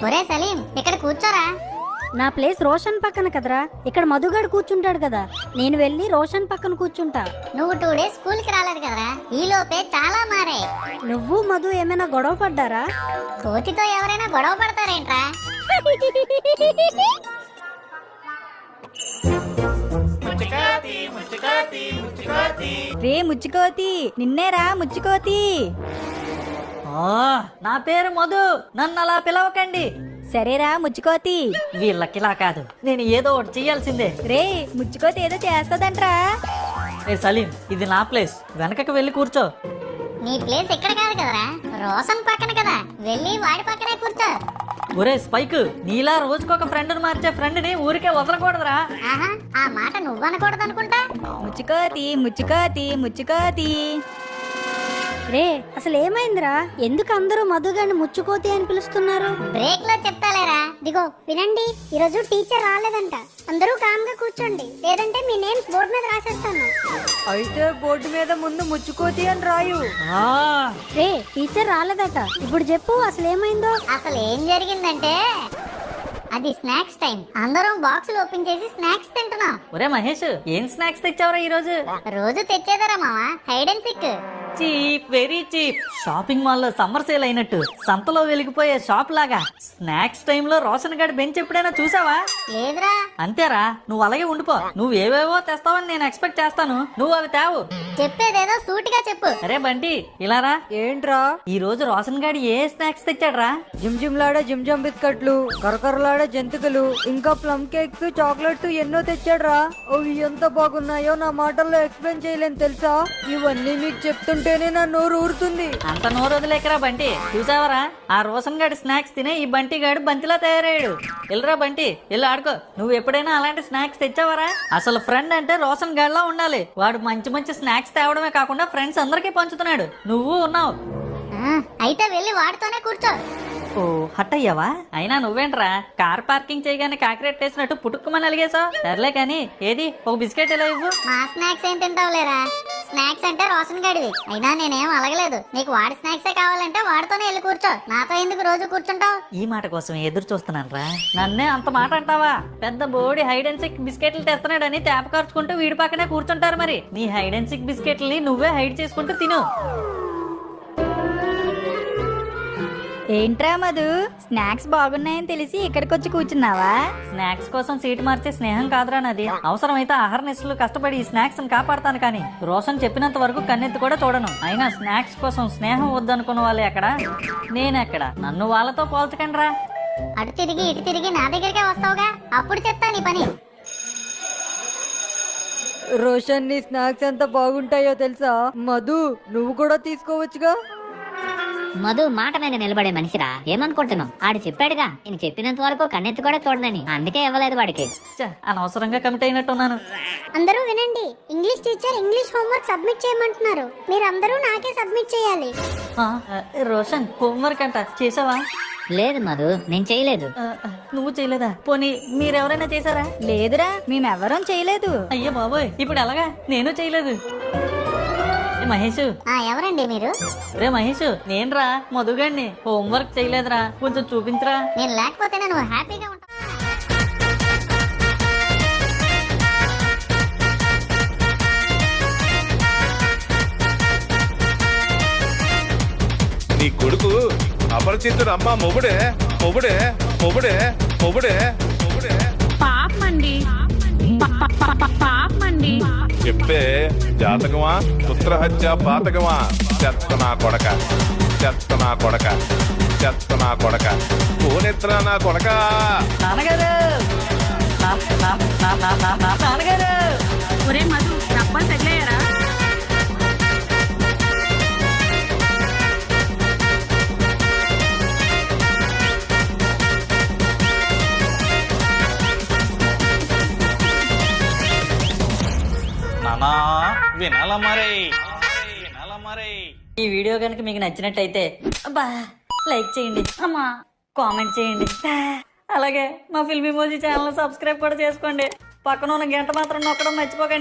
ఒరే సలీం, ఇక్కడ కూర్చోరా. నా ప్లేస్ రోషన్ పక్కన కదరా, ఇక్కడ మధుగాడు కూర్చుంటాడు కదా, నేను వెళ్ళి రోషన్ పక్కన కూర్చుంటా. నువ్వు 2 డేస్ స్కూల్ కి రాలేదు కదరా, ఈ లోపే చాలా మారాయి. నువ్వు మధు ఏమైనా గొడవ పడ్డారా? కోతితో ఎవరైనా గొడవ పడతారేంట్రా? రే ముచ్చుకోతి, నిన్నేరా ముచ్చుకోతి. నా పేరు మధు, నన్ను అలా పిలవకండి. సరేరా ముచ్చుకోతి. వీళ్ళకిలా కాదు, నేను ఏదో ఒకటి చెయ్యాల్సిందే. రే ముచ్చుకోతి ఏదో చేస్తదంట్రా. రే సలీం, ఇది నా ప్లేస్, వెనకకి వెళ్ళి కూర్చో. నీ ప్లేస్ ఇక్కడ కాదు కదరా, రోషన్ పక్కన కదా, వెళ్ళి వాడి పక్కనే కూర్చో. ఒరే స్పైక్, నీలా రోజుకొక ఫ్రెండ్ని మార్చే ఫ్రెండ్ని ఊరికే వదలకూడదురా. ఆహా, ఆ మాట నువ్వనకూడదు అనుకుంటా. ముచ్చుకోతి ముచ్చుకోతి ముచ్చుకోతి. రే అసలు ఏమైందిరా, ఎందుకు అందరూ మధుగాడిని ముచ్చుకోతి అని పిలుస్తున్నారు? బ్రేక్ లో చెప్తాలేరా. దిగో వినండి, ఈరోజు టీచర్ రాలేదంట, అందరూ కామ్ గా కూర్చోండి, లేదంటే మీ నేమ్స్ బోర్డు మీద రాసేస్తాను. అయితే బోర్డు మీద ముందు ముచ్చుకోతి అని రాయు. ఆ, రే టీచర్ రాలేదట, ఇప్పుడు చెప్పు అసలు ఏమైందో. అసలు ఏం జరిగిందంటే, అది స్నాక్స్ టైం, అందరం బాక్సులు ఓపెన్ చేసి స్నాక్స్ తింటున్నాం. ఒరే మహేష్, ఏం స్నాక్స్ తెచ్చావురా ఈ రోజు? రోజు తెచ్చేదరా మావా, hide and seek. Cheap, very cheap. Shopping mall లో సమ్మర్ సేల్ అయినట్టు సంతలో వెలిగిపోయే షాప్ లాగా స్నాక్స్ టైమ్ లో రోషన్ గడి బెంచ్ ఎప్పుడైనా చూసావా? లేదురా. అంతేరా, నువ్వు అలాగే ఉండిపో. నువ్వు ఏవేవో తెస్తావని నేను ఎక్స్పెక్ట్ చేస్తాను, నువ్వు అవి తేవు. చెప్పేదేదో సూటిగా చెప్పు. అరే బంటి, ఇలారా. ఏంట్రా? ఈ రోజు రోషన్ గాడి ఏ స్నాక్స్ తెచ్చాడ్రా? జిమ్ జిమ్ లాడే జిమ్ జమ్ బిస్కెట్లు, కరకరలాడే జంతికలు, ఇంకా ప్లమ్ కేక్స్, చాక్లెట్స్ ఎన్నో తెచ్చాడ్రా. అవి ఎంత బాగున్నాయో నా మాటల్లో ఎక్స్ప్లెయిన్ చేయలేను తెలుసా. ఇవన్నీ మీకు చెప్తుంటేనే నా నోరు ఊరుతుంది. అంత నోరు వదిలేకరా బంటి. చూసావరా, ఆ రోషన్ గాడి స్నాక్స్ తినే ఈ బంటి గాడు బంతిలా తయారయ్యాడు. వెళ్ళరా బంటి, వెళ్ళి ఆడుకో. నువ్వు ఎప్పుడైనా అలాంటి స్నాక్స్ తెచ్చావరా? అసలు ఫ్రెండ్ అంటే రోషన్ గాడిలా ఉండాలి. వాడు మంచి మంచి స్నాక్స్ తేవడమే కాకుండా ఫ్రెండ్స్ అందరికీ పంచుతున్నాడు. నువ్వు ఉన్నావు. అయితే వెళ్ళి వాడితోనే కూర్చో. ఓ, హట్ అయ్యావా? అయినా నువ్వేంట్రా, కార్ పార్కింగ్ చేయగానే కాకిరెట్ వేసినట్టు పుట్టుక్కుమని అలిగేసావు. సర్లే కానీ, ఏది ఒక బిస్కెట్ ఎలా ఇవ్వు. మా స్నాక్స్ ఏం తింటావులేరా, స్నాక్స్ అంటే రోషన్ గడివి. అయినా నేనేం అలగలేదు, నీకు వాడి స్నాక్సే కావాలంటే వాడితోనే వెళ్ళి కూర్చో, నాతో ఎందుకు రోజు కూర్చుంటావు? ఈ మాట కోసం ఎదురు చూస్తున్నాను. నన్నే అంత మాట అంటావా? పెద్ద బోడి హైడ్ అండ్ సిక్ బిస్కెట్లు తెస్తున్నాడని తేప ఖర్చుకుంటూ వీడి పక్కనే కూర్చుంటారు. మరి నీ హైడ్ అండ్ సిక్ బిస్కెట్లని నువ్వే హైడ్ చేసుకుంటూ తిను. ఏంట్రా మధు, స్నాక్స్ బాగున్నాయని తెలిసి ఇక్కడికి వచ్చి కూర్చున్నావా? స్నాక్స్ కోసం సీటు మార్చే స్నేహం కాదురా నాది. అవసరమైతే ఆహార నిశలు కష్టపడి ఈ స్నాక్స్ కాపాడతాను, కానీ రోషన్ చెప్పినంత వరకు కన్నెత్తి కూడా చూడను. అయినా స్నాక్స్ కోసం స్నేహం వద్దనుకున్న వాళ్ళే ఎక్కడ, నేనెక్కడ? నన్ను వాళ్ళతో పోల్చకండి రా. అటు తిరిగి ఇటు తిరిగి నా దగ్గరికే వస్తావుగా, అప్పుడు చెప్తా నీ పని. రోషన్ నీ స్నాక్స్ ఎంత బాగుంటాయో తెలుసా. మధు, నువ్వు కూడా తీసుకోవచ్చుగా. మధు మాట మీద నిలబడే మనిషిరా, ఏమనుకుంటున్నావు? ఆడు చెప్పాడుగా, నేను చెప్పినంత వరకు కన్నెత్తి కూడా చూడనని, అందుకే ఇవ్వలేదు వాడికి. అనవసరంగా కమిట్ అయినట్టున్నాను. అందరూ వినండి, English teacher English homework submit చేయమంటున్నారు, మీరందరూ నాకే సబ్మిట్ చేయాలి. రోషన్, హోంవర్క్ అంట, చేసావా? లేదు మధు, నేను చేయలేదు. నువ్వు చేయలేదా? పోనీ మీరెవరైనా చేశారా? లేదురా, మేమెవరం చేయలేదు. అయ్యో బాబోయ్, ఇప్పుడు ఎలాగా? నేను చేయలేదు. మహేష్, ఎవరండి మీరు? రే మహేష్, నేనురా మధుగాడిని. హోంవర్క్ చేయలేదురా, కొంచెం చూపించరా. నేను లేకపోతేనే నువ్వు హ్యాపీగా ఉంటావు. నీ కొడుకు అపరిచితుడు అమ్మ మొగుడే మొగుడే మొగుడే మొగుడే మొగుడే పాపమండి, పాపమండి. చెప్పే జాతకమా పుత్రహత్య పాతకమా? చెత్త నా కొడక, చెత్త నా కొడక, చెత్త నా కొడక, కోనెత్ర నా కొడక. నాన్నగారు, నాన్నగారు. ఒరే మధు, డబ్బాలు తగిలాయరా? వినాల మరి. ఈ వీడియో కనుక మీకు నచ్చినట్టయితే లైక్ చేయండి, అమ్మా కామెంట్ చేయండి, అలాగే మా ఫిల్మీ మోజీ ఛానల్ సబ్స్క్రైబ్ కూడా చేసుకోండి. పక్కన ఉన్న గంట మాత్రం నొక్కడం మర్చిపోకండి.